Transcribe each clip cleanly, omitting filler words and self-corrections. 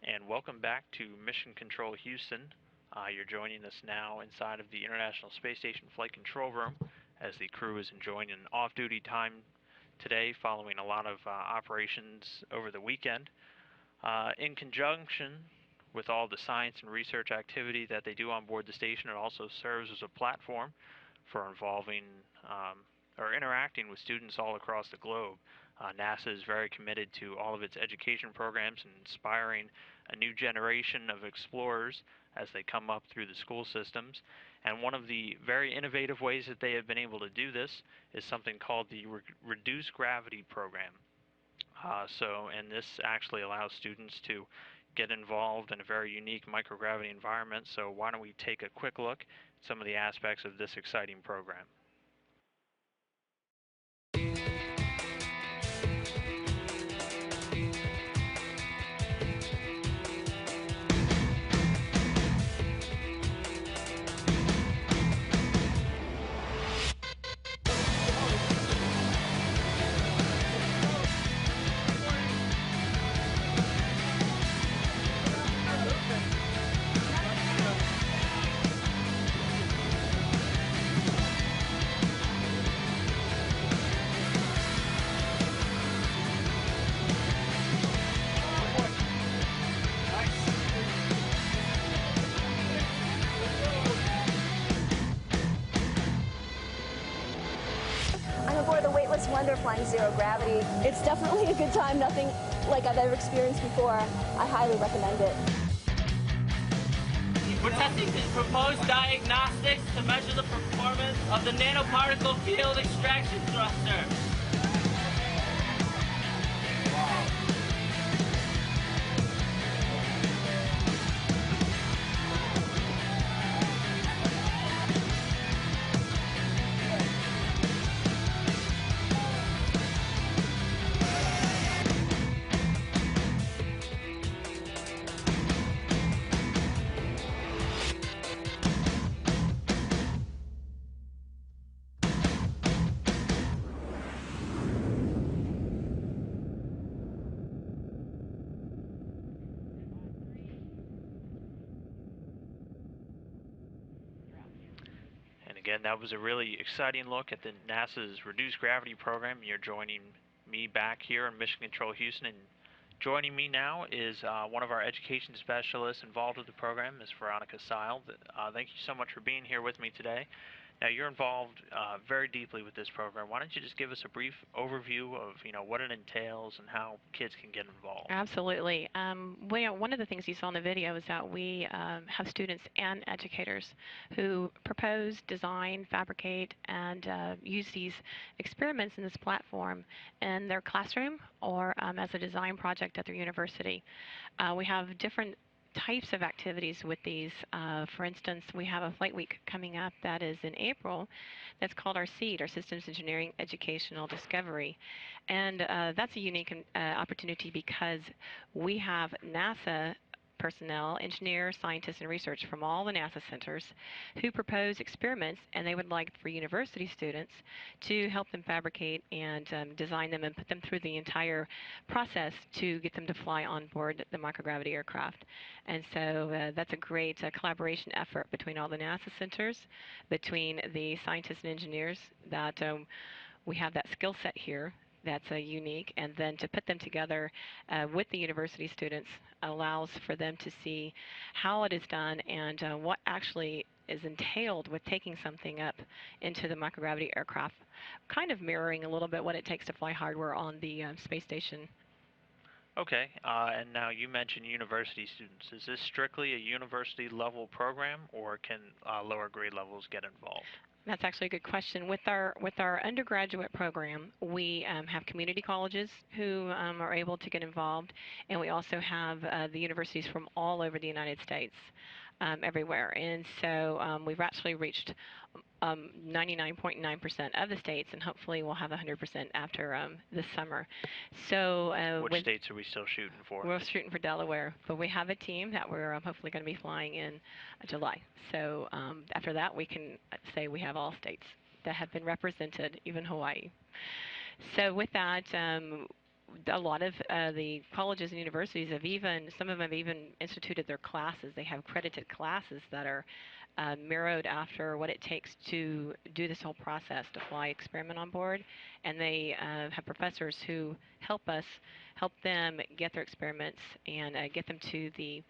and welcome back to Mission Control Houston. You're joining us now inside of the International Space Station Flight Control Room as the crew is enjoying an off-duty time today following a lot of operations over the weekend. In conjunction with all the science and research activity that they do on board the station, it also serves as a platform for involving or interacting with students all across the globe. NASA is very committed to all of its education programs and inspiring a new generation of explorers as they come up through the school systems. And one of the very innovative ways that they have been able to do this is something called the Reduced Gravity Program. And this actually allows students to get involved in a very unique microgravity environment. So why don't we take a quick look at some of the aspects of this exciting program. I'm aboard the weightless wonder flying zero gravity. It's definitely a good time, nothing like I've ever experienced before. I highly recommend it. We're testing the proposed diagnostics to measure the performance of the nanoparticle field extraction thruster. And again, that was a really exciting look at the NASA's Reduced Gravity Program. You're joining me back here in Mission Control Houston, and joining me now is one of our education specialists involved with the program, Ms. Veronica Seil. Thank you so much for being here with me today. Now, you're involved very deeply with this program. Why don't you just give us a brief overview of what it entails and how kids can get involved? Absolutely. One of the things you saw in the video is that we have students and educators who propose, design, fabricate, and use these experiments in this platform in their classroom or as a design project at their university. We have different types of activities with these. For instance, we have a flight week coming up that is in April that's called our SEED, our Systems Engineering Educational Discovery. And that's a unique opportunity because we have NASA personnel, engineers, scientists, and research from all the NASA centers who propose experiments, and they would like for university students to help them fabricate and design them and put them through the entire process to get them to fly on board the microgravity aircraft. And so that's a great collaboration effort between all the NASA centers, between the scientists and engineers that we have that skill set here that's unique, and then to put them together with the university students allows for them to see how it is done and what actually is entailed with taking something up into the microgravity aircraft, kind of mirroring a little bit what it takes to fly hardware on the space station. Okay, and now you mentioned university students. Is this strictly a university level program, or can lower grade levels get involved? That's actually a good question. With our undergraduate program, we have community colleges who are able to get involved, and we also have the universities from all over the United States, everywhere. And so we've actually reached 99.9% of the states, and hopefully we'll have 100% after this summer. So which states are we still shooting for? We're shooting for Delaware, but we have a team that we're hopefully going to be flying in July. So after that, we can say we have all states that have been represented, even Hawaii. So with that, a lot of the colleges and universities have even, some of them have even instituted their classes. They have accredited classes that are mirrored after what it takes to do this whole process to fly experiment on board. And they have professors who help them get their experiments and get them to the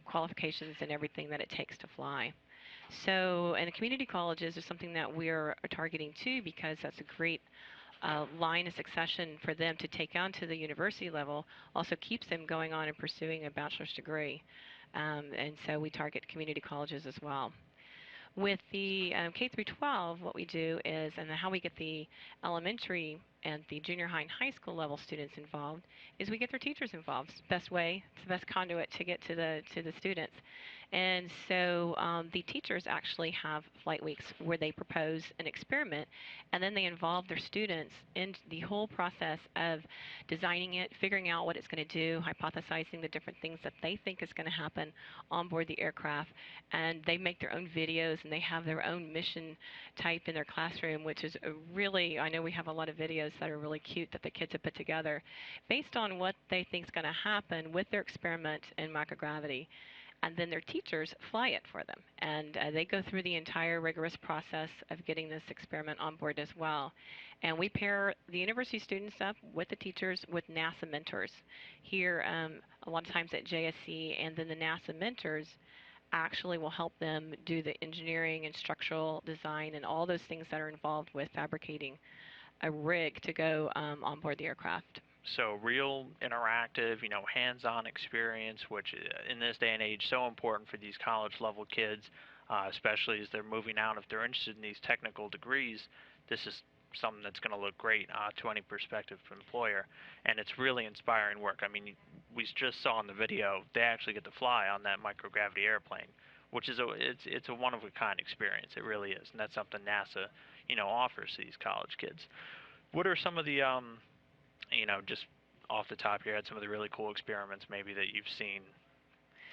qualifications and everything that it takes to fly. So, and the community colleges is something that we're targeting too, because that's a great line of succession for them to take on to the university level. Also keeps them going on and pursuing a bachelor's degree. And so we target community colleges as well. With the K through 12, what we do is, and how we get the elementary and the junior high and high school level students involved, is we get their teachers involved. It's the best way, it's the best conduit to get to the students. And so the teachers actually have flight weeks where they propose an experiment, and then they involve their students in the whole process of designing it, figuring out what it's going to do, hypothesizing the different things that they think is going to happen on board the aircraft, and they make their own videos and they have their own mission type in their classroom, which is a really, I know we have a lot of videos that are really cute that the kids have put together based on what they think is going to happen with their experiment in microgravity. And then their teachers fly it for them. And they go through the entire rigorous process of getting this experiment on board as well. And we pair the university students up with the teachers with NASA mentors. Here, a lot of times at JSC, and then the NASA mentors actually will help them do the engineering and structural design and all those things that are involved with fabricating a rig to go on board the aircraft. So real interactive, hands-on experience, which in this day and age so important for these college level kids, especially as they're moving out. If they're interested in these technical degrees, this is something that's going to look great to any prospective employer, and it's really inspiring work. I mean, we just saw in the video they actually get to fly on that microgravity airplane, which is it's a one of a kind experience. It really is, and that's something NASA offers to these college kids. What are some of the just off the top of your head, some of the really cool experiments maybe that you've seen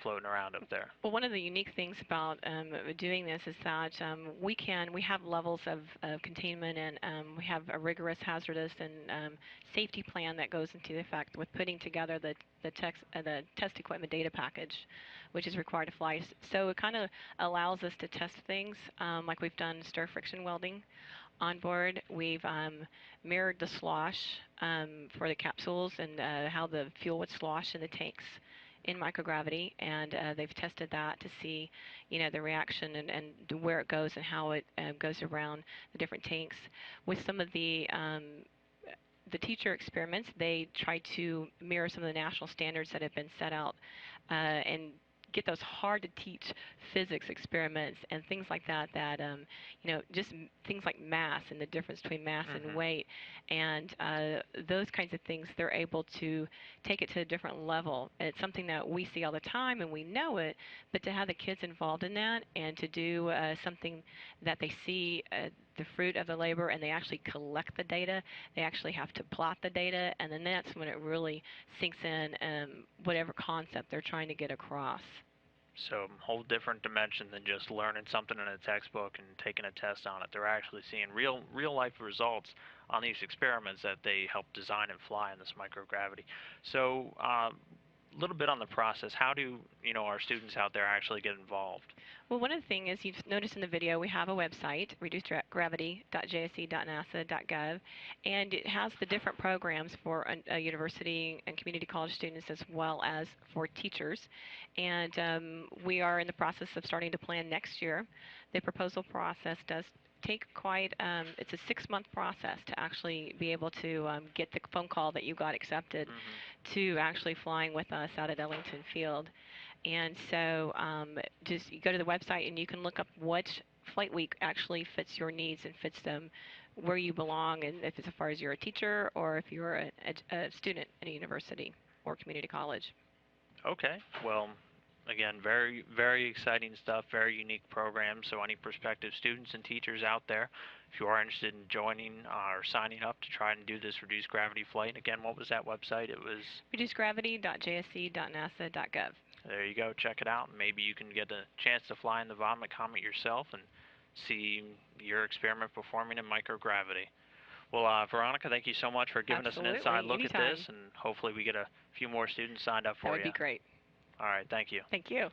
floating around up there? Well, one of the unique things about doing this is that we have levels of containment, and we have a rigorous hazardous and safety plan that goes into effect with putting together the test equipment data package, which is required to fly. So it kind of allows us to test things like we've done stir friction welding on board. We've mirrored the slosh for the capsules and how the fuel would slosh in the tanks in microgravity, and they've tested that to see, the reaction and where it goes and how it goes around the different tanks. With some of the teacher experiments, they try to mirror some of the national standards that have been set out and get those hard to teach physics experiments and things like that just things like mass and the difference between mass and weight, and those kinds of things they're able to take it to a different level. It's something that we see all the time and we know it, but to have the kids involved in that and to do something that they see the fruit of the labor, and they actually collect the data, they actually have to plot the data, and then that's when it really sinks in whatever concept they're trying to get across. So a whole different dimension than just learning something in a textbook and taking a test on it. They're actually seeing real life results on these experiments that they help design and fly in this microgravity. So a little bit on the process. How do our students out there actually get involved? Well, one of the things is you've noticed in the video, we have a website, reducedgravity.jsc.nasa.gov, and it has the different programs for a university and community college students as well as for teachers. And we are in the process of starting to plan next year. The proposal process does take quite, it's a 6-month process to actually be able to get the phone call that you got accepted to actually flying with us out at Ellington Field. And so just you go to the website and you can look up what flight week actually fits your needs and fits them where you belong, and if it's as far as you're a teacher or if you're a student at a university or community college. Okay. Well, again, very, very exciting stuff, very unique program. So any prospective students and teachers out there, if you are interested in joining or signing up to try and do this reduced gravity flight, again, what was that website? It was reducedgravity.jsc.nasa.gov. There you go. Check it out. Maybe you can get a chance to fly in the Vomit Comet yourself and see your experiment performing in microgravity. Well, Veronica, thank you so much for giving us an inside look at this, and hopefully we get a few more students signed up for you. That would be great. All right, thank you. Thank you.